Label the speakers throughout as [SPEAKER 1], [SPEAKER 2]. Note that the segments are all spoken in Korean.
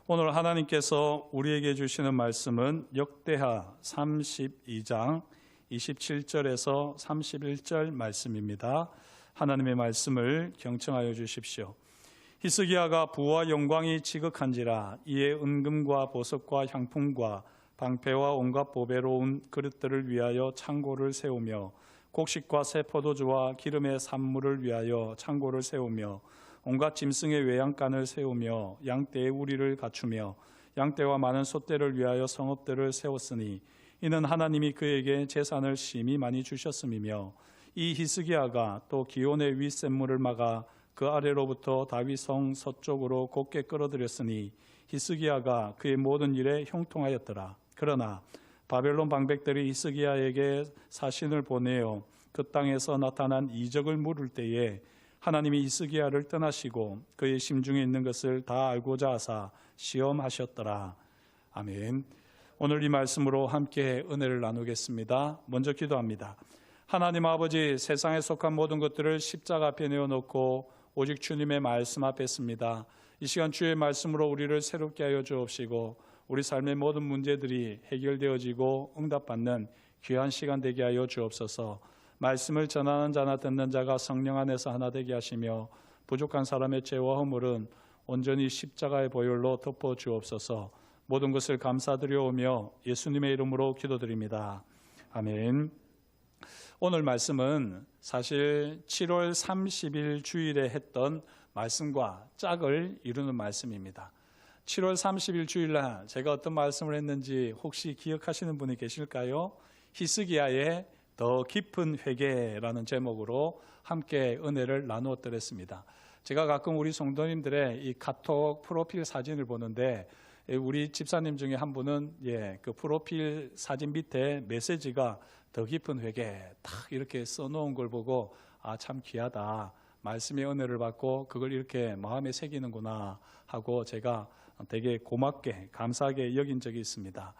[SPEAKER 1] 오늘 하나님께서 우리에게 주시는 말씀은 역대하 32장 27절에서 31절 말씀입니다. 하나님의 말씀을 경청하여 주십시오. 히스기야가 부와 영광이 지극한지라 이에 은금과 보석과 향품과 방패와 온갖 보배로운 그릇들을 위하여 창고를 세우며 곡식과 새 포도주와 기름의 산물을 위하여 창고를 세우며 온갖 짐승의 외양간을 세우며 양떼의 우리를 갖추며 양떼와 많은 소떼를 위하여 성읍들을 세웠으니 이는 하나님이 그에게 재산을 심히 많이 주셨음이며 이 히스기야가 또 기온의 윗샘물을 막아 그 아래로부터 다윗성 서쪽으로 곧게 끌어들였으니 히스기야가 그의 모든 일에 형통하였더라. 그러나 바벨론 방백들이 히스기야에게 사신을 보내어 그 땅에서 나타난 이적을 물을 때에 하나님이 히스기야를 떠나시고 그의 심중에 있는 것을 다 알고자 하사 시험하셨더라. 아멘. 오늘 이 말씀으로 함께 은혜를 나누겠습니다. 먼저 기도합니다. 하나님 아버지, 세상에 속한 모든 것들을 십자가 앞에 내어놓고 오직 주님의 말씀 앞에 씁니다. 이 시간 주의 말씀으로 우리를 새롭게 하여 주옵시고 우리 삶의 모든 문제들이 해결되어지고 응답받는 귀한 시간 되게 하여 주옵소서. 말씀을 전하는 자나 듣는 자가 성령 안에서 하나 되게 하시며 부족한 사람의 죄와 허물은 온전히 십자가의 보혈로 덮어 주옵소서. 모든 것을 감사드려오며 예수님의 이름으로 기도드립니다. 아멘. 오늘 말씀은 사실 7월 30일 주일에 했던 말씀과 짝을 이루는 말씀입니다. 7월 30일 주일날 제가 어떤 말씀을 했는지 혹시 기억하시는 분이 계실까요? 히스기야의 더 깊은 회개라는 제목으로 함께 은혜를 나누었더랬습니다. 제가 가끔 우리 성도님들의 이 카톡 프로필 사진을 보는데 우리 집사님 중에 한 분은 그 프로필 사진 밑에 메시지가 더 깊은 회개 딱 이렇게 써놓은 걸 보고 참 귀하다. 말씀의 은혜를 받고 그걸 이렇게 마음에 새기는구나 하고 제가 되게 고맙게 감사하게 여긴 적이 있습니다.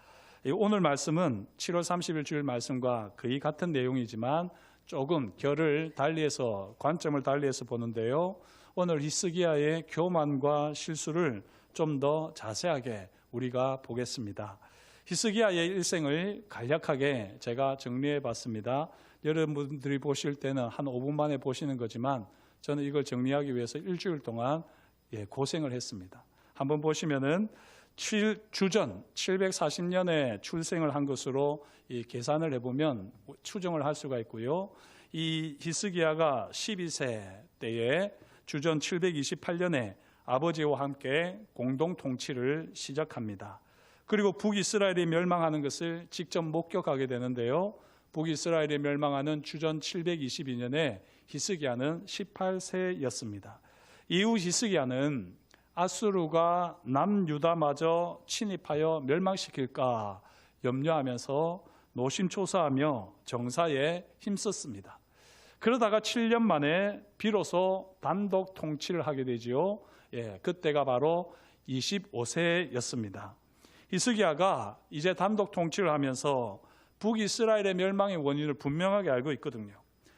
[SPEAKER 1] 오늘 말씀은 7월 30일 주일 말씀과 거의 같은 내용이지만 조금 결을 달리해서 관점을 달리해서 보는데요. 오늘 히스기야의 교만과 실수를 좀 더 자세하게 우리가 보겠습니다. 히스기야의 일생을 간략하게 제가 정리해 봤습니다. 여러분들이 보실 때는 한 5분 만에 보시는 거지만 저는 이걸 정리하기 위해서 일주일 동안 고생을 했습니다. 한번 보시면은 주전 740년에 출생을 한 것으로 계산을 해보면 추정을 할 수가 있고요. 이 히스기야가 12세 때에 주전 728년에 아버지와 함께 공동 통치를 시작합니다. 그리고 북이스라엘이 멸망하는 것을 직접 목격하게 되는데요. 북이스라엘이 멸망하는 주전 722년에 히스기야는 18세였습니다. 이후 히스기야는 아수르가 남유다마저 침입하여 멸망시킬까 염려하면서 노심초사하며 정사에 힘썼습니다. 그러다가 7년 만에 비로소 단독 통치를 하게 되지요. 그때가 바로 25세였습니다. 히스기야가 이제 단독 통치를 하면서 북이스라엘의 멸망의 원인을 분명하게 알고 있거든요.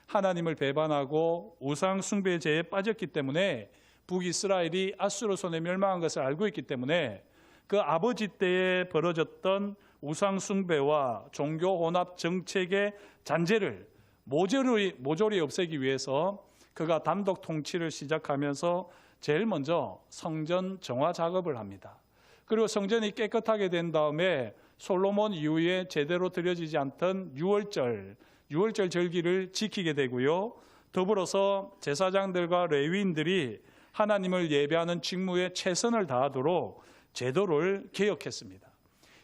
[SPEAKER 1] 하나님을 배반하고 우상 숭배제에 빠졌기 때문에 북이스라엘이 아수르 손에 멸망한 것을 알고 있기 때문에 그 아버지 때에 벌어졌던 우상 숭배와 종교 혼합 정책의 잔재를 모조리 없애기 위해서 그가 단독 통치를 시작하면서 제일 먼저 성전 정화 작업을 합니다. 그리고 성전이 깨끗하게 된 다음에 솔로몬 이후에 제대로 드려지지 않던 유월절 절기를 지키게 되고요. 더불어서 제사장들과 레위인들이 하나님을 예배하는 직무에 최선을 다하도록 제도를 개혁했습니다.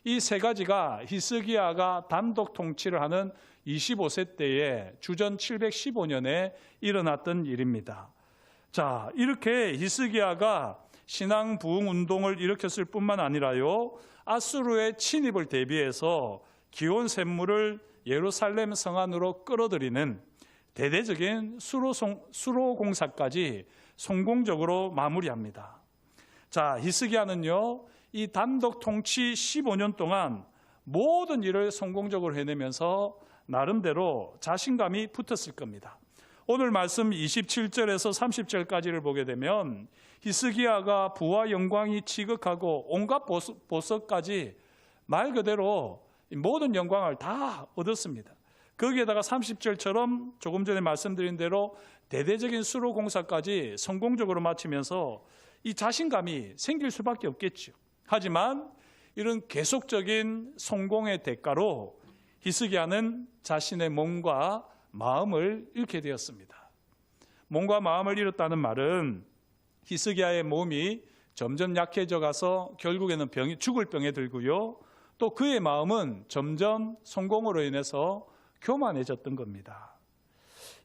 [SPEAKER 1] 이 세 가지가 히스기야가 단독 통치를 하는 25세 때에 주전 715년에 일어났던 일입니다. 자, 이렇게 히스기야가 신앙 부흥 운동을 일으켰을 뿐만 아니라요, 아수르의 침입을 대비해서 기온 샘물을 예루살렘 성 안으로 끌어들이는 대대적인 수로 공사까지 성공적으로 마무리합니다. 자, 히스기야는요, 이 단독 통치 15년 동안 모든 일을 성공적으로 해내면서 나름대로 자신감이 붙었을 겁니다. 오늘 말씀 27절에서 30절까지를 보게 되면 히스기야가 부와 영광이 지극하고 온갖 보석까지 말 그대로 모든 영광을 다 얻었습니다. 거기에다가 30절처럼 조금 전에 말씀드린 대로 대대적인 수로 공사까지 성공적으로 마치면서 이 자신감이 생길 수밖에 없겠죠. 하지만 이런 계속적인 성공의 대가로 히스기야는 자신의 몸과 마음을 잃게 되었습니다. 몸과 마음을 잃었다는 말은 히스기야의 몸이 점점 약해져 가서 결국에는 죽을 병에 들고요. 또 그의 마음은 점점 성공으로 인해서 교만해졌던 겁니다.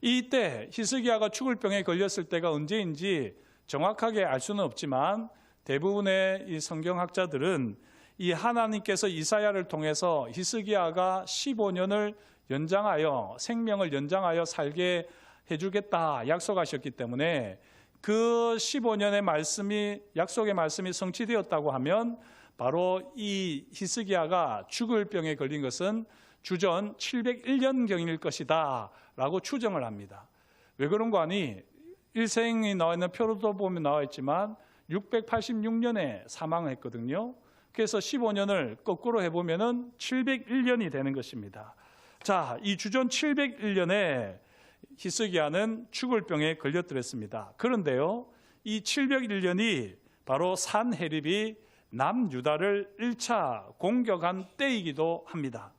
[SPEAKER 1] 이때 히스기야가 죽을 병에 걸렸을 때가 언제인지 정확하게 알 수는 없지만 대부분의 이 성경학자들은 이 하나님께서 이사야를 통해서 히스기야가 15년을 연장하여 생명을 연장하여 살게 해주겠다 약속하셨기 때문에 그 15년의 말씀이 약속의 말씀이 성취되었다고 하면 바로 이 히스기야가 죽을 병에 걸린 것은 주전 701년경일 것이다 라고 추정을 합니다. 왜 그런 거 아니? 일생이 나와 있는 표로도 보면 나와 있지만 686년에 사망을 했거든요. 그래서 15년을 거꾸로 해보면 701년이 되는 것입니다. 자, 이 주전 701년에 히스기야는 죽을 병에 걸렸더랬습니다. 그런데요, 이 701년이 바로 산헤립이 남유다를 1차 공격한 때이기도 합니다.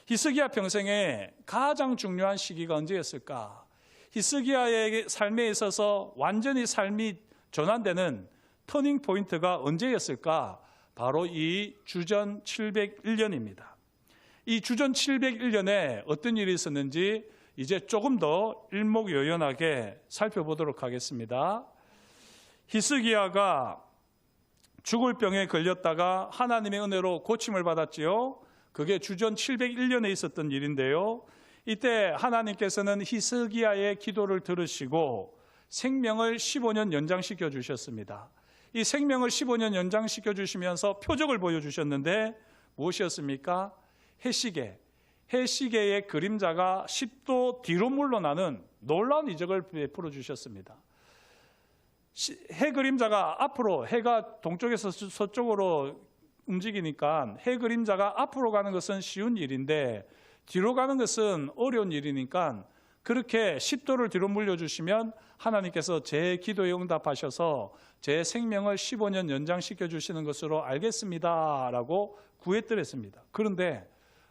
[SPEAKER 1] 히스기야 평생에 가장 중요한 시기가 언제였을까? 히스기야의 삶에 있어서 완전히 삶이 전환되는 터닝 포인트가 언제였을까? 바로 이 주전 701년입니다. 이 주전 701년에 어떤 일이 있었는지 이제 조금 더 일목요연하게 살펴보도록 하겠습니다. 히스기야가 죽을 병에 걸렸다가 하나님의 은혜로 고침을 받았지요. 그게 주전 701년에 있었던 일인데요. 이때 하나님께서는 히스기야의 기도를 들으시고 생명을 15년 연장시켜 주셨습니다. 이 생명을 15년 연장시켜 주시면서 표적을 보여주셨는데 무엇이었습니까? 해시계의 그림자가 10도 뒤로 물러나는 놀라운 이적을 베풀어 주셨습니다. 해 그림자가 앞으로, 해가 동쪽에서 서쪽으로 움직이니까 해 그림자가 앞으로 가는 것은 쉬운 일인데 뒤로 가는 것은 어려운 일이니까 그렇게 10도를 뒤로 물려주시면 하나님께서 제 기도에 응답하셔서 제 생명을 15년 연장시켜 주시는 것으로 알겠습니다 라고 구했더랬습니다. 그런데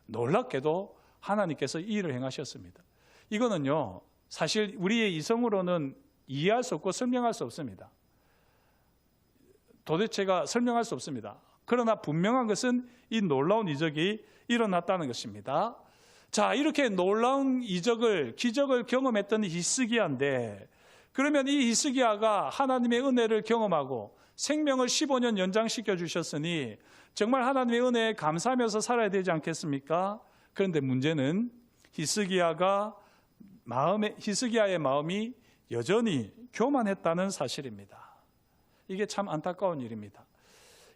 [SPEAKER 1] 놀랍게도 하나님께서 이 일을 행하셨습니다. 이거는요, 사실 우리의 이성으로는 이해할 수 없고 설명할 수 없습니다. 도대체가 설명할 수 없습니다. 그러나 분명한 것은 이 놀라운 이적이 일어났다는 것입니다. 자, 이렇게 놀라운 기적을 경험했던 히스기야인데, 그러면 이 히스기야가 하나님의 은혜를 경험하고 생명을 15년 연장시켜 주셨으니 정말 하나님의 은혜에 감사하면서 살아야 되지 않겠습니까? 그런데 문제는 히스기야의 마음이 여전히 교만했다는 사실입니다. 이게 참 안타까운 일입니다.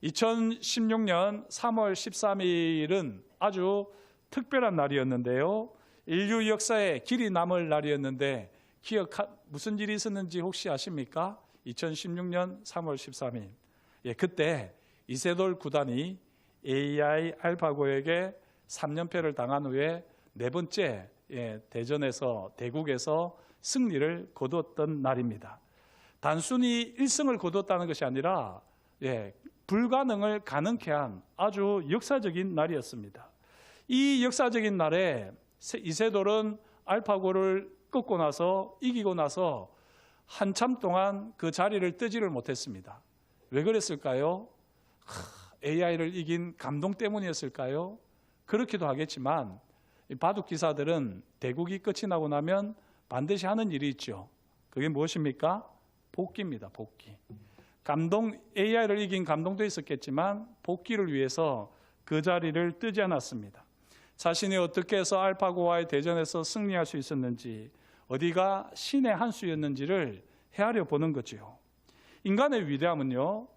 [SPEAKER 1] 2016년 3월 13일은 아주 특별한 날이었는데요. 인류 역사에 길이 남을 날이었는데 무슨 일이 있었는지 혹시 아십니까? 2016년 3월 13일. 그때 이세돌 구단이 AI 알파고에게 3연패를 당한 후에 네 번째 대국에서 승리를 거두었던 날입니다. 단순히 1승을 거두었다는 것이 아니라 불가능을 가능케 한 아주 역사적인 날이었습니다. 이 역사적인 날에 이세돌은 알파고를 이기고 나서 한참 동안 그 자리를 뜨지를 못했습니다. 왜 그랬을까요? AI를 이긴 감동 때문이었을까요? 그렇기도 하겠지만 바둑 기사들은 대국이 끝이 나고 나면 반드시 하는 일이 있죠. 그게 무엇입니까? 복귀입니다. 복귀. AI를 이긴 감동도 있었겠지만 복귀를 위해서 그 자리를 뜨지 않았습니다. 자신이 어떻게 해서 알파고와의 대전에서 승리할 수 있었는지, 어디가 신의 한 수였는지를 헤아려 보는 거죠. 인간의 위대함은요,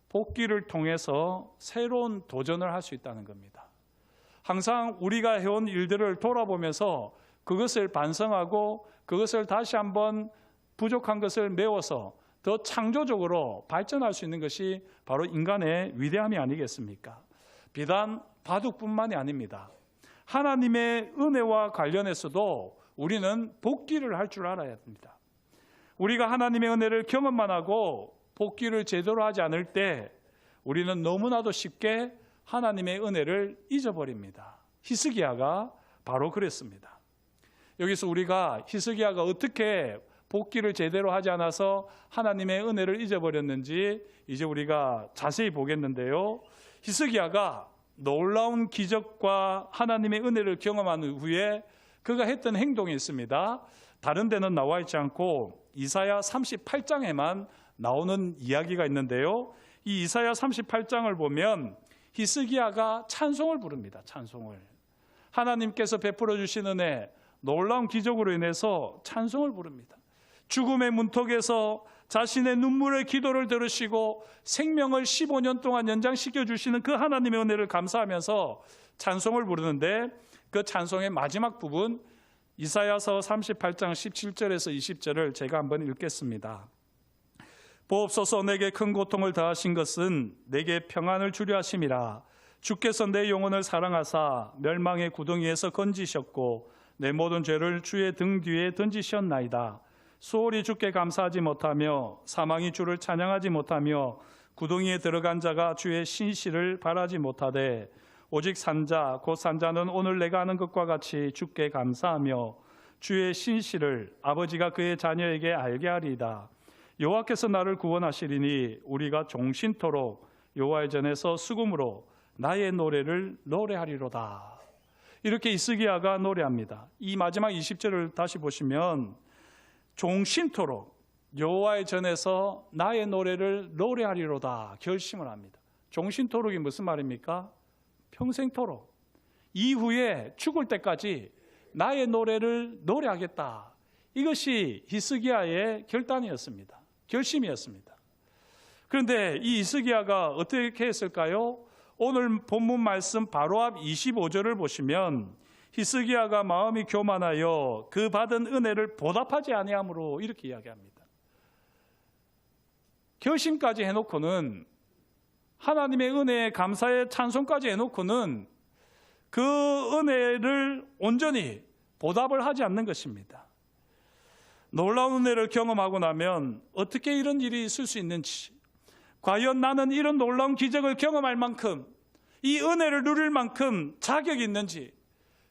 [SPEAKER 1] 복귀를 통해서 새로운 도전을 할 수 있다는 겁니다. 항상 우리가 해온 일들을 돌아보면서 그것을 반성하고 그것을 다시 한번 부족한 것을 메워서 더 창조적으로 발전할 수 있는 것이 바로 인간의 위대함이 아니겠습니까? 비단 바둑뿐만이 아닙니다. 하나님의 은혜와 관련해서도 우리는 복기를 할 줄 알아야 합니다. 우리가 하나님의 은혜를 경험만 하고 복기를 제대로 하지 않을 때 우리는 너무나도 쉽게 하나님의 은혜를 잊어버립니다. 히스기야가 바로 그랬습니다. 여기서 우리가 히스기야가 어떻게 복기를 제대로 하지 않아서 하나님의 은혜를 잊어버렸는지 이제 우리가 자세히 보겠는데요. 히스기야가 놀라운 기적과 하나님의 은혜를 경험한 후에 그가 했던 행동이 있습니다. 다른 데는 나와 있지 않고 이사야 38장에만 나오는 이야기가 있는데요. 이 이사야 38장을 보면 히스기야가 찬송을 부릅니다. 찬송을. 하나님께서 베풀어 주신 은혜, 놀라운 기적으로 인해서 찬송을 부릅니다. 죽음의 문턱에서 자신의 눈물의 기도를 들으시고 생명을 15년 동안 연장시켜 주시는 그 하나님의 은혜를 감사하면서 찬송을 부르는데 그 찬송의 마지막 부분 이사야서 38장 17절에서 20절을 제가 한번 읽겠습니다. 보옵소서, 내게 큰 고통을 더하신 것은 내게 평안을 주려 하심이라. 주께서 내 영혼을 사랑하사 멸망의 구덩이에서 건지셨고 내 모든 죄를 주의 등 뒤에 던지셨나이다. 수월이 주께 감사하지 못하며 사망이 주를 찬양하지 못하며 구덩이에 들어간 자가 주의 신실을 바라지 못하되 오직 산자 곧 산자는 오늘 내가 하는 것과 같이 주께 감사하며 주의 신실을 아버지가 그의 자녀에게 알게 하리이다. 여호와께서 나를 구원하시리니 우리가 종신토록 여호와의 전에서 수금으로 나의 노래를 노래하리로다. 이렇게 히스기야가 노래합니다. 이 마지막 20절을 다시 보시면 종신토록 여호와의 전에서 나의 노래를 노래하리로다 결심을 합니다. 종신토록이 무슨 말입니까? 평생토록. 이후에 죽을 때까지 나의 노래를 노래하겠다. 이것이 히스기야의 결단이었습니다. 결심이었습니다. 그런데 이 히스기야가 어떻게 했을까요? 오늘 본문 말씀 바로 앞 25절을 보시면 히스기야가 마음이 교만하여 그 받은 은혜를 보답하지 아니함으로 이렇게 이야기합니다. 결심까지 해놓고는 하나님의 은혜에 감사의 찬송까지 해놓고는 그 은혜를 온전히 보답을 하지 않는 것입니다. 놀라운 은혜를 경험하고 나면 어떻게 이런 일이 있을 수 있는지, 과연 나는 이런 놀라운 기적을 경험할 만큼 이 은혜를 누릴 만큼 자격이 있는지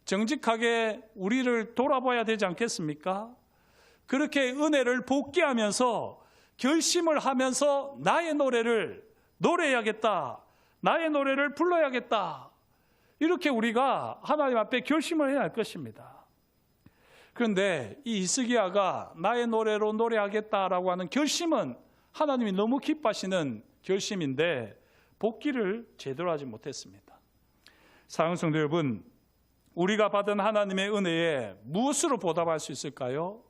[SPEAKER 1] 정직하게 우리를 돌아봐야 되지 않겠습니까? 그렇게 은혜를 복귀하면서 결심을 하면서 나의 노래를 노래해야겠다, 나의 노래를 불러야겠다, 이렇게 우리가 하나님 앞에 결심을 해야 할 것입니다. 그런데 이 히스기야가 나의 노래로 노래하겠다라고 하는 결심은 하나님이 너무 기뻐하시는 결심인데 복귀를 제대로 하지 못했습니다. 사랑하는 성도 여러분, 우리가 받은 하나님의 은혜에 무엇으로 보답할 수 있을까요?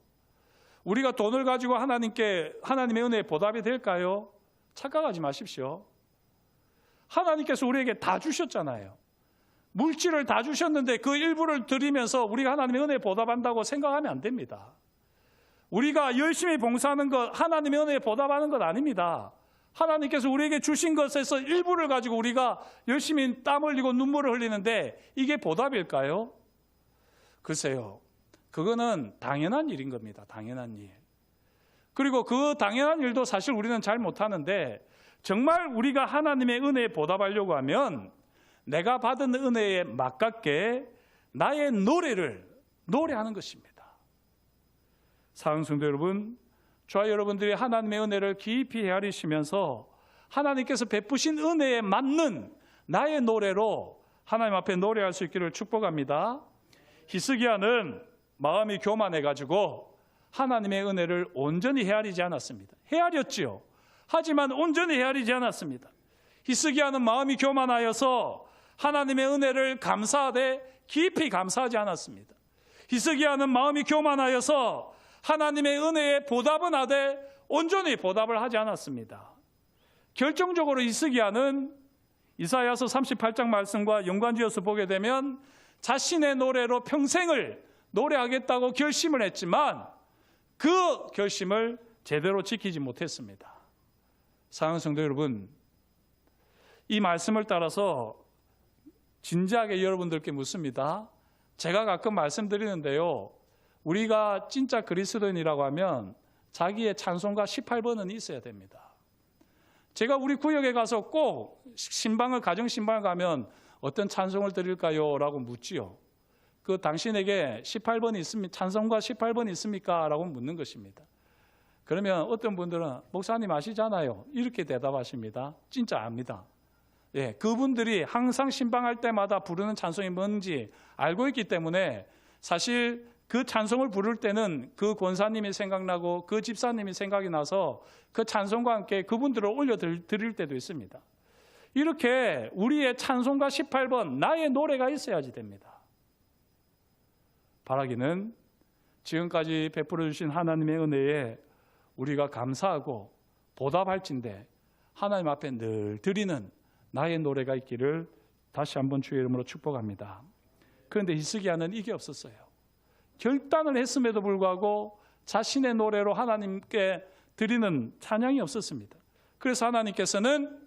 [SPEAKER 1] 우리가 돈을 가지고 하나님의 은혜에 보답이 될까요? 착각하지 마십시오. 하나님께서 우리에게 다 주셨잖아요. 물질을 다 주셨는데 그 일부를 드리면서 우리가 하나님의 은혜에 보답한다고 생각하면 안 됩니다. 우리가 열심히 봉사하는 것, 하나님의 은혜에 보답하는 것 아닙니다. 하나님께서 우리에게 주신 것에서 일부를 가지고 우리가 열심히 땀 흘리고 눈물을 흘리는데 이게 보답일까요? 글쎄요. 그거는 당연한 일인 겁니다. 당연한 일. 그리고 그 당연한 일도 사실 우리는 잘 못하는데 정말 우리가 하나님의 은혜에 보답하려고 하면 내가 받은 은혜에 맞게 나의 노래를 노래하는 것입니다. 사랑하는 성도 여러분, 저와 여러분들이 하나님의 은혜를 깊이 헤아리시면서 하나님께서 베푸신 은혜에 맞는 나의 노래로 하나님 앞에 노래할 수 있기를 축복합니다. 히스기야는 마음이 교만해가지고 하나님의 은혜를 온전히 헤아리지 않았습니다. 헤아렸지요. 하지만 온전히 헤아리지 않았습니다. 히스기야는 마음이 교만하여서 하나님의 은혜를 감사하되 깊이 감사하지 않았습니다. 히스기야는 마음이 교만하여서 하나님의 은혜에 보답은 하되 온전히 보답을 하지 않았습니다. 결정적으로 히스기야는 이사야서 38장 말씀과 연관지어서 보게 되면 자신의 노래로 평생을 노래하겠다고 결심을 했지만 그 결심을 제대로 지키지 못했습니다. 사랑하는 성도 여러분, 이 말씀을 따라서 진지하게 여러분들께 묻습니다. 제가 가끔 말씀드리는데요, 우리가 진짜 그리스도인이라고 하면 자기의 찬송가 18번은 있어야 됩니다. 제가 우리 구역에 가서 꼭 가정 신방을 가면 어떤 찬송을 드릴까요? 라고 묻지요. 그 당신에게 18번이 있습니까? 찬송가 18번이 있습니까? 라고 묻는 것입니다. 그러면 어떤 분들은 목사님 아시잖아요. 이렇게 대답하십니다. 진짜 압니다. 예, 그분들이 항상 신방할 때마다 부르는 찬송이 뭔지 알고 있기 때문에 사실 그 찬송을 부를 때는 그 권사님이 생각나고 그 집사님이 생각이 나서 그 찬송과 함께 그분들을 올려드릴 때도 있습니다. 이렇게 우리의 찬송가 18번, 나의 노래가 있어야지 됩니다. 바라기는 지금까지 베풀어 주신 하나님의 은혜에 우리가 감사하고 보답할진대 하나님 앞에 늘 드리는 나의 노래가 있기를 다시 한번 주의 이름으로 축복합니다. 그런데 히스기야는 이게 없었어요. 결단을 했음에도 불구하고 자신의 노래로 하나님께 드리는 찬양이 없었습니다. 그래서 하나님께서는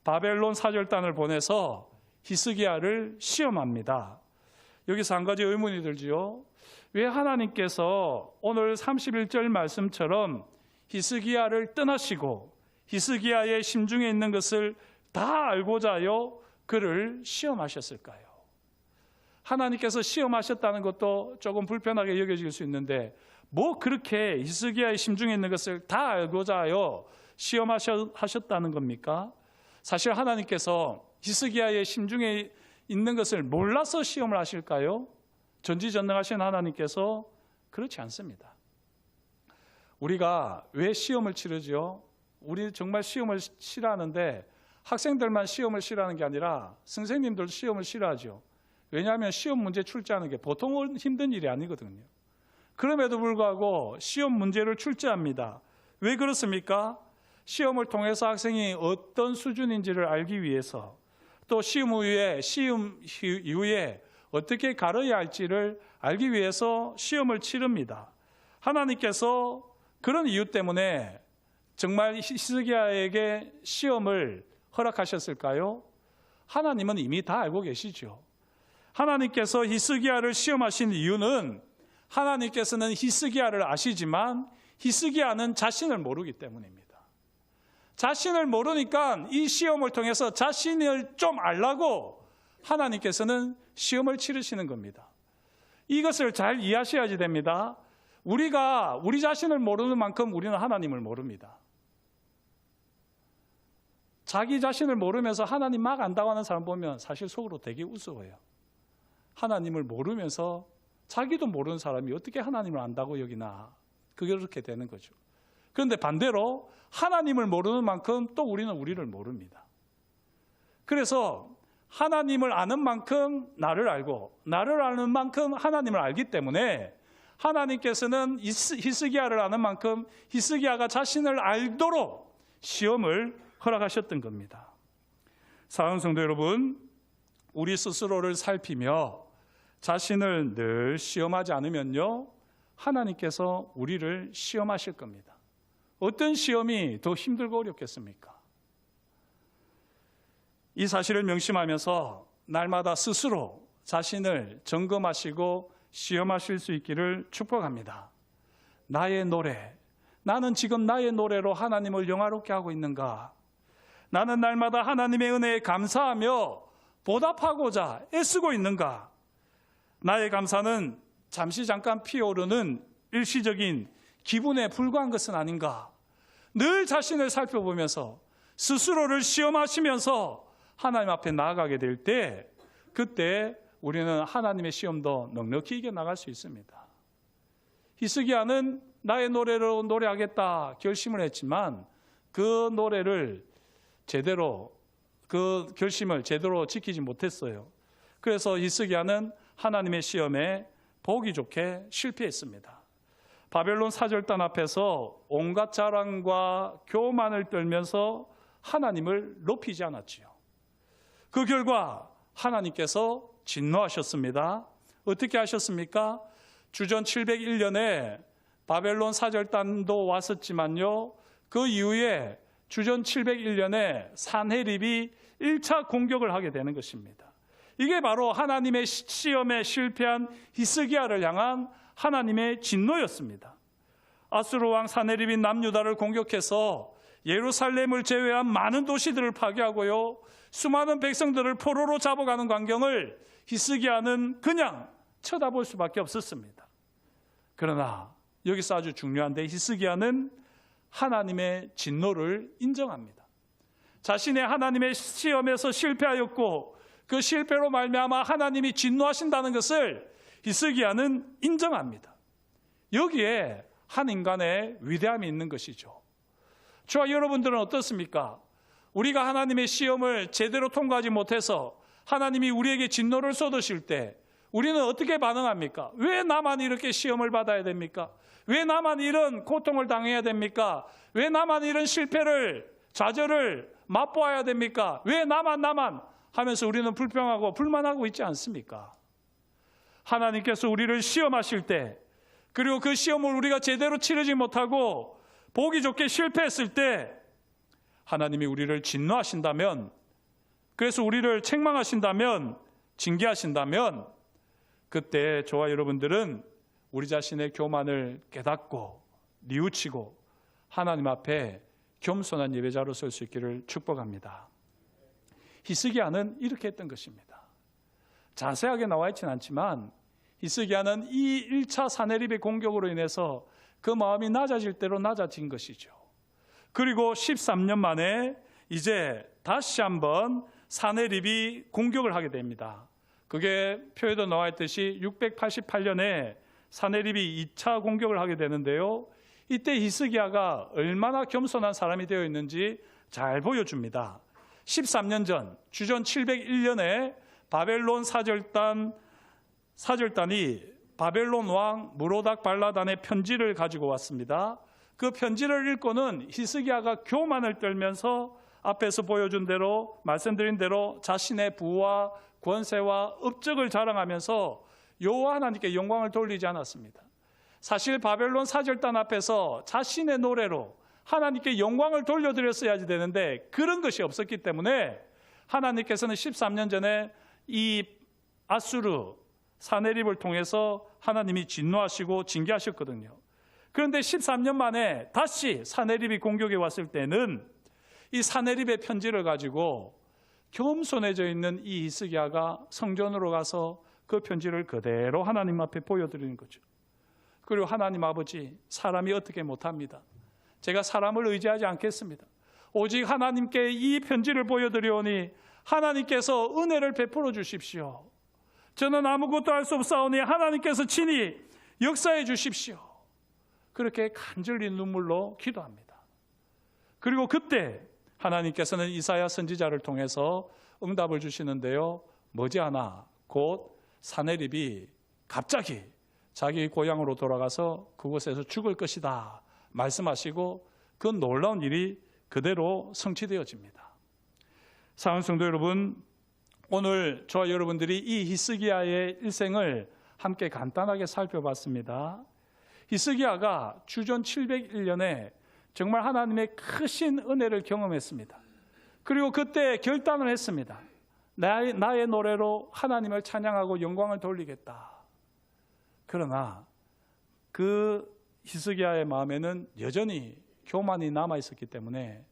[SPEAKER 1] 바벨론 사절단을 보내서 히스기야를 시험합니다. 여기서 한 가지 의문이 들지요. 왜 하나님께서 오늘 31절 말씀처럼 히스기야를 떠나시고 히스기야의 심중에 있는 것을 다 알고자 하여 그를 시험하셨을까요? 하나님께서 시험하셨다는 것도 조금 불편하게 여겨질 수 있는데 뭐 그렇게 히스기야의 심중에 있는 것을 다 알고자 하여 시험하셨다는 겁니까? 사실 하나님께서 히스기야의 심중에 있는 것을 몰라서 시험을 하실까요? 전지전능하신 하나님께서 그렇지 않습니다. 우리가 왜 시험을 치르죠? 우리 정말 시험을 싫어하는데 학생들만 시험을 싫어하는 게 아니라 선생님들도 시험을 싫어하죠. 왜냐하면 시험 문제 출제하는 게 보통 힘든 일이 아니거든요. 그럼에도 불구하고 시험 문제를 출제합니다. 왜 그렇습니까? 시험을 통해서 학생이 어떤 수준인지를 알기 위해서, 또 시험 이후에 어떻게 가르쳐야 할지를 알기 위해서 시험을 치릅니다. 하나님께서 그런 이유 때문에 정말 히스기야에게 시험을 허락하셨을까요? 하나님은 이미 다 알고 계시죠. 하나님께서 히스기야를 시험하신 이유는 하나님께서는 히스기야를 아시지만 히스기야는 자신을 모르기 때문입니다. 자신을 모르니까 이 시험을 통해서 자신을 좀 알라고 하나님께서는 시험을 치르시는 겁니다. 이것을 잘 이해하셔야지 됩니다. 우리가 우리 자신을 모르는 만큼 우리는 하나님을 모릅니다. 자기 자신을 모르면서 하나님 막 안다고 하는 사람 보면 사실 속으로 되게 우스워요. 하나님을 모르면서 자기도 모르는 사람이 어떻게 하나님을 안다고 여기나. 그게 그렇게 되는 거죠. 그런데 반대로 하나님을 모르는 만큼 또 우리는 우리를 모릅니다. 그래서 하나님을 아는 만큼 나를 알고 나를 아는 만큼 하나님을 알기 때문에 하나님께서는 히스기야를 아는 만큼 히스기야가 자신을 알도록 시험을 허락하셨던 겁니다. 사랑하는 성도 여러분, 우리 스스로를 살피며 자신을 늘 시험하지 않으면요, 하나님께서 우리를 시험하실 겁니다. 어떤 시험이 더 힘들고 어렵겠습니까? 이 사실을 명심하면서 날마다 스스로 자신을 점검하시고 시험하실 수 있기를 축복합니다. 나의 노래, 나는 지금 나의 노래로 하나님을 영화롭게 하고 있는가? 나는 날마다 하나님의 은혜에 감사하며 보답하고자 애쓰고 있는가? 나의 감사는 잠깐 피어오르는 일시적인 기분에 불과한 것은 아닌가? 늘 자신을 살펴보면서 스스로를 시험하시면서 하나님 앞에 나아가게 될 때, 그때 우리는 하나님의 시험도 넉넉히 이겨나갈 수 있습니다. 히스기야는 나의 노래로 노래하겠다 결심을 했지만 그 노래를 그 결심을 제대로 지키지 못했어요. 그래서 히스기야는 하나님의 시험에 보기 좋게 실패했습니다. 바벨론 사절단 앞에서 온갖 자랑과 교만을 떨면서 하나님을 높이지 않았지요. 그 결과 하나님께서 진노하셨습니다. 어떻게 하셨습니까? 주전 701년에 바벨론 사절단도 왔었지만요, 그 이후에 주전 701년에 산헤립이 1차 공격을 하게 되는 것입니다. 이게 바로 하나님의 시험에 실패한 히스기야를 향한 하나님의 진노였습니다. 아수르 왕 산헤립이 남유다를 공격해서 예루살렘을 제외한 많은 도시들을 파괴하고요, 수많은 백성들을 포로로 잡아가는 광경을 히스기야는 그냥 쳐다볼 수밖에 없었습니다. 그러나 여기서 아주 중요한데, 히스기야는 하나님의 진노를 인정합니다. 자신의 하나님의 시험에서 실패하였고 그 실패로 말미암아 하나님이 진노하신다는 것을 히스기야는 인정합니다. 여기에 한 인간의 위대함이 있는 것이죠. 저와 여러분들은 어떻습니까? 우리가 하나님의 시험을 제대로 통과하지 못해서 하나님이 우리에게 진노를 쏟으실 때 우리는 어떻게 반응합니까? 왜 나만 이렇게 시험을 받아야 됩니까? 왜 나만 이런 고통을 당해야 됩니까? 왜 나만 이런 실패를, 좌절을 맛보아야 됩니까? 왜 나만 하면서 우리는 불평하고 불만하고 있지 않습니까? 하나님께서 우리를 시험하실 때, 그리고 그 시험을 우리가 제대로 치르지 못하고 보기 좋게 실패했을 때 하나님이 우리를 진노하신다면, 그래서 우리를 책망하신다면, 징계하신다면, 그때 저와 여러분들은 우리 자신의 교만을 깨닫고 뉘우치고 하나님 앞에 겸손한 예배자로 설 수 있기를 축복합니다. 히스기야는 이렇게 했던 것입니다. 자세하게 나와 있지는 않지만 히스기야는 이 1차 산헤립의 공격으로 인해서 그 마음이 낮아질 대로 낮아진 것이죠. 그리고 13년 만에 이제 다시 한번 산헤립이 공격을 하게 됩니다. 그게 표에도 나와 있듯이 688년에 산헤립이 2차 공격을 하게 되는데요, 이때 히스기야가 얼마나 겸손한 사람이 되어 있는지 잘 보여줍니다. 13년 전 주전 701년에 바벨론 사절단이 바벨론 왕 무로닥 발라단의 편지를 가지고 왔습니다. 그 편지를 읽고는 히스기야가 교만을 떨면서 앞에서 보여준 대로, 말씀드린 대로 자신의 부와 권세와 업적을 자랑하면서 여호와 하나님께 영광을 돌리지 않았습니다. 사실 바벨론 사절단 앞에서 자신의 노래로 하나님께 영광을 돌려드렸어야지 되는데 그런 것이 없었기 때문에 하나님께서는 13년 전에 이 아수르 산헤립을 통해서 하나님이 진노하시고 징계하셨거든요. 그런데 13년 만에 다시 산헤립이 공격에 왔을 때는 이 산헤립의 편지를 가지고 겸손해져 있는 이 히스기야가 성전으로 가서 그 편지를 그대로 하나님 앞에 보여드리는 거죠. 그리고 하나님 아버지, 사람이 어떻게 못합니다. 제가 사람을 의지하지 않겠습니다. 오직 하나님께 이 편지를 보여드리오니 하나님께서 은혜를 베풀어 주십시오. 저는 아무것도 할 수 없사오니 하나님께서 친히 역사해 주십시오. 그렇게 간절히 눈물로 기도합니다. 그리고 그때 하나님께서는 이사야 선지자를 통해서 응답을 주시는데요, 머지않아 곧 산헤립이 갑자기 자기 고향으로 돌아가서 그곳에서 죽을 것이다 말씀하시고 그 놀라운 일이 그대로 성취되어집니다. 사랑하는 성도 여러분, 오늘 저와 여러분들이 이 히스기야의 일생을 함께 간단하게 살펴봤습니다. 히스기야가 주전 701년에 정말 하나님의 크신 은혜를 경험했습니다. 그리고 그때 결단을 했습니다. 나의 노래로 하나님을 찬양하고 영광을 돌리겠다. 그러나 그 히스기야의 마음에는 여전히 교만이 남아 있었기 때문에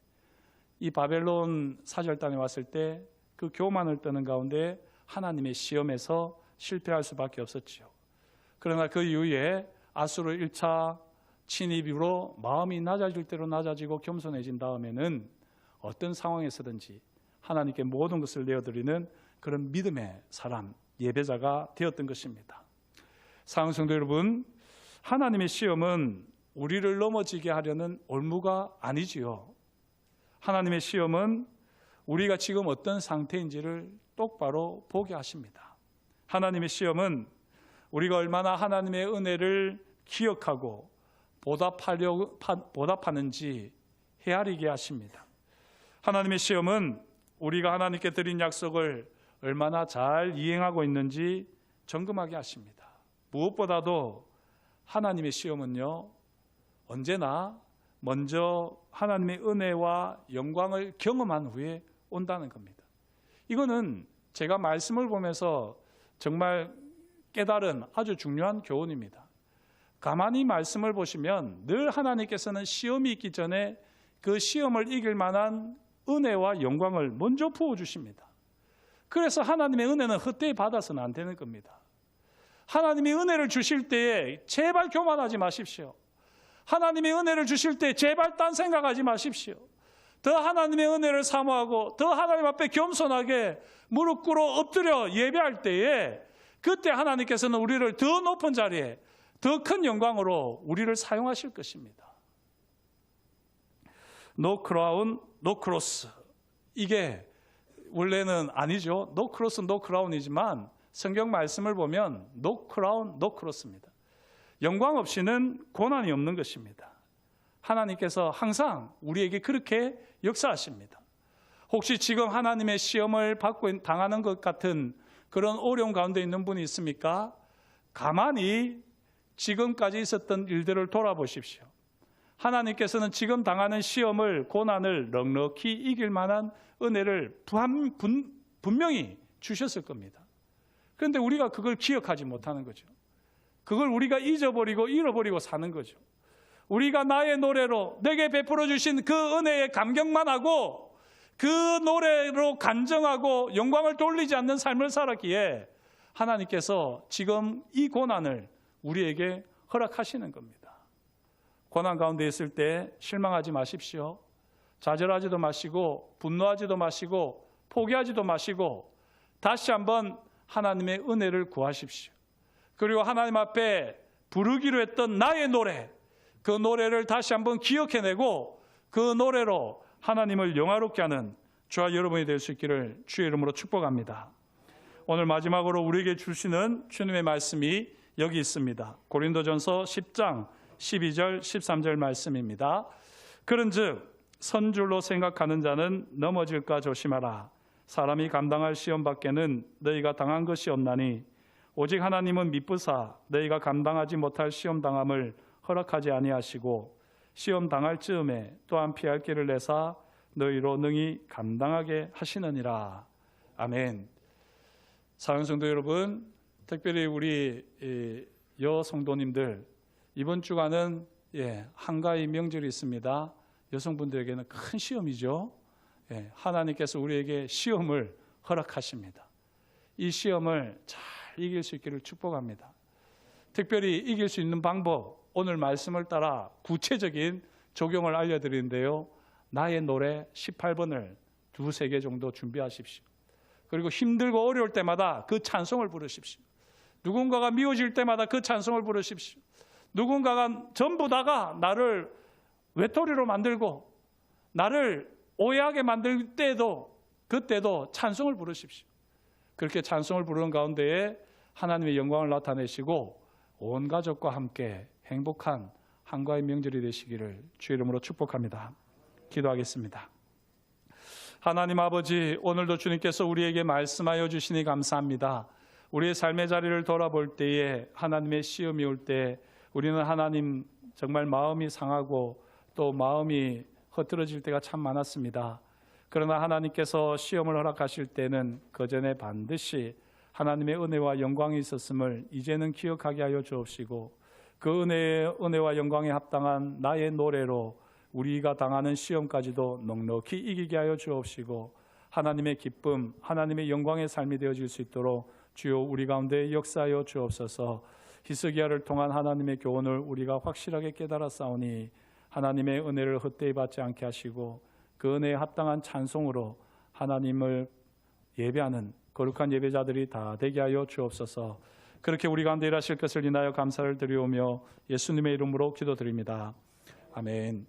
[SPEAKER 1] 이 바벨론 사절단에 왔을 때 그 교만을 떠는 가운데 하나님의 시험에서 실패할 수밖에 없었지요. 그러나 그 이후에 아수르 1차 침입으로 마음이 낮아질 대로 낮아지고 겸손해진 다음에는 어떤 상황에서든지 하나님께 모든 것을 내어드리는 그런 믿음의 사람, 예배자가 되었던 것입니다. 사랑하는 성도 여러분, 하나님의 시험은 우리를 넘어지게 하려는 올무가 아니지요. 하나님의 시험은 우리가 지금 어떤 상태인지를 똑바로 보게 하십니다. 하나님의 시험은 우리가 얼마나 하나님의 은혜를 기억하고 보답하는지 헤아리게 하십니다. 하나님의 시험은 우리가 하나님께 드린 약속을 얼마나 잘 이행하고 있는지 점검하게 하십니다. 무엇보다도 하나님의 시험은요, 언제나 먼저 하나님의 은혜와 영광을 경험한 후에 온다는 겁니다. 이거는 제가 말씀을 보면서 정말 깨달은 아주 중요한 교훈입니다. 가만히 말씀을 보시면 늘 하나님께서는 시험이 있기 전에 그 시험을 이길 만한 은혜와 영광을 먼저 부어주십니다. 그래서 하나님의 은혜는 헛되이 받아서는 안 되는 겁니다. 하나님이 은혜를 주실 때에 제발 교만하지 마십시오. 하나님의 은혜를 주실 때 제발 딴 생각하지 마십시오. 더 하나님의 은혜를 사모하고 더 하나님 앞에 겸손하게 무릎 꿇어 엎드려 예배할 때에 그때 하나님께서는 우리를 더 높은 자리에 더 큰 영광으로 우리를 사용하실 것입니다. No crown, no cross. 이게 원래는 아니죠. No cross, no crown이지만 성경 말씀을 보면 No crown, no cross입니다. 영광 없이는 고난이 없는 것입니다. 하나님께서 항상 우리에게 그렇게 역사하십니다. 혹시 지금 하나님의 시험을 받고 당하는 것 같은 그런 어려움 가운데 있는 분이 있습니까? 가만히 지금까지 있었던 일들을 돌아보십시오. 하나님께서는 지금 당하는 시험을, 고난을 넉넉히 이길 만한 은혜를 분명히 주셨을 겁니다. 그런데 우리가 그걸 기억하지 못하는 거죠. 그걸 우리가 잊어버리고 잃어버리고 사는 거죠. 우리가 나의 노래로 내게 베풀어 주신 그 은혜에 감격만 하고 그 노래로 간정하고 영광을 돌리지 않는 삶을 살았기에 하나님께서 지금 이 고난을 우리에게 허락하시는 겁니다. 고난 가운데 있을 때 실망하지 마십시오. 좌절하지도 마시고 분노하지도 마시고 포기하지도 마시고 다시 한번 하나님의 은혜를 구하십시오. 그리고 하나님 앞에 부르기로 했던 나의 노래, 그 노래를 다시 한번 기억해내고 그 노래로 하나님을 영화롭게 하는 저와 여러분이 될 수 있기를 주의 이름으로 축복합니다. 오늘 마지막으로 우리에게 주시는 주님의 말씀이 여기 있습니다. 고린도전서 10장 12절 13절 말씀입니다. 그런즉 선줄로 생각하는 자는 넘어질까 조심하라. 사람이 감당할 시험 밖에는 너희가 당한 것이 없나니 오직 하나님은 미쁘사 너희가 감당하지 못할 시험 당함을 허락하지 아니하시고 시험 당할 즈음에 또한 피할 길을 내사 너희로 능히 감당하게 하시느니라. 아멘. 사랑하는 성도 여러분, 특별히 우리 여성도님들 이번 주간은 한가위 명절이 있습니다. 여성분들에게는 큰 시험이죠. 하나님께서 우리에게 시험을 허락하십니다. 이 시험을 잘 이길 수 있기를 축복합니다. 특별히 이길 수 있는 방법, 오늘 말씀을 따라 구체적인 적용을 알려드리는데요. 나의 노래 18번을 두세 개 정도 준비하십시오. 그리고 힘들고 어려울 때마다 그 찬송을 부르십시오. 누군가가 미워질 때마다 그 찬송을 부르십시오. 누군가가 전부 다가 나를 외톨이로 만들고 나를 오해하게 만들 때도 그때도 찬송을 부르십시오. 그렇게 찬송을 부르는 가운데에 하나님의 영광을 나타내시고 온 가족과 함께 행복한 한가위 명절이 되시기를 주의 이름으로 축복합니다. 기도하겠습니다. 하나님 아버지, 오늘도 주님께서 우리에게 말씀하여 주시니 감사합니다. 우리의 삶의 자리를 돌아볼 때에 하나님의 시험이 올 때 우리는 하나님 정말 마음이 상하고 또 마음이 흐트러질 때가 참 많았습니다. 그러나 하나님께서 시험을 허락하실 때는 그 전에 반드시 하나님의 은혜와 영광이 있었음을 이제는 기억하게 하여 주옵시고 그 은혜와 영광에 합당한 나의 노래로 우리가 당하는 시험까지도 넉넉히 이기게 하여 주옵시고 하나님의 기쁨, 하나님의 영광의 삶이 되어질 수 있도록 주여 우리 가운데 역사하여 주옵소서. 히스기야를 통한 하나님의 교훈을 우리가 확실하게 깨달아 싸우니 하나님의 은혜를 헛되이 받지 않게 하시고 그 은혜에 합당한 찬송으로 하나님을 예배하는 거룩한 예배자들이 다 되게 하여 주옵소서. 그렇게 우리 가운데 일하실 것을 인하여 감사를 드리오며 예수님의 이름으로 기도드립니다. 아멘.